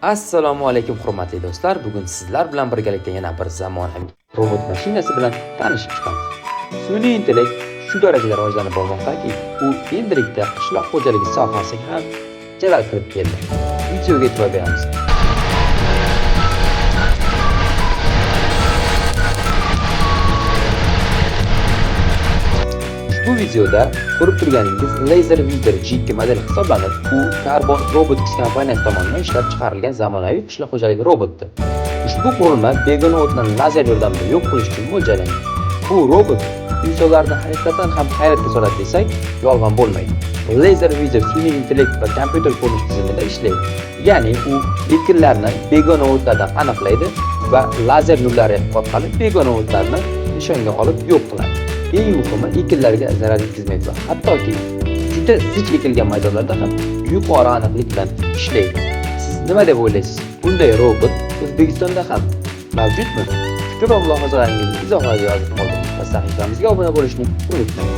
Assalomu alaykum hurmatli do'stlar. Bugun sizlar bilan birgalikda yana bir zamonaviy robot mashinasi bilan tanishib chiqamiz. Sun'iy intellekt shu darajada rivojlanib bormoqdaki, u endilikda qishloq xo'jaligi sohasiga ham jalal kirib keldi. Videoga e'tibor beramiz. Bu videoda ko'rib turganingiz Laser Weeder G2 model hisoblanib, u Carbon Robotics kompaniyasi tomonidan ishlab chiqarilgan zamonaviy qishloq xo'jaligi robotdir. Ushbu qurilma begona o'tlarni lazer yordamida yo'q qilish uchun mo'ljallangan. Bu robot insonlarni haqiqatan ham hayratga soladi desak, yolg'on bo'lmaydi. Laser Weeder sun'iy intellekt va kompyuter ko'rinish tizimida ishlaydi. Ya'ni u ekinlarni begona o'tlardan aniqlaydi va lazer nurlari orqali begona o'tlarni nishonga olib yo'q qiladi. Eng muhimi, ekinlarga zarar yetkazmaydi va hattoki juda zich ekilgan maydonlarda ham yuqori aniqlik bilan ishlaydi. Siz nima deb o'ylaysiz? Bunday robot O'zbekistonda ham mavjudmi? Fikr va mulohazalaringizni izohlarga yozib qoldiring va sahifamizga obuna bo'lishni unutmang.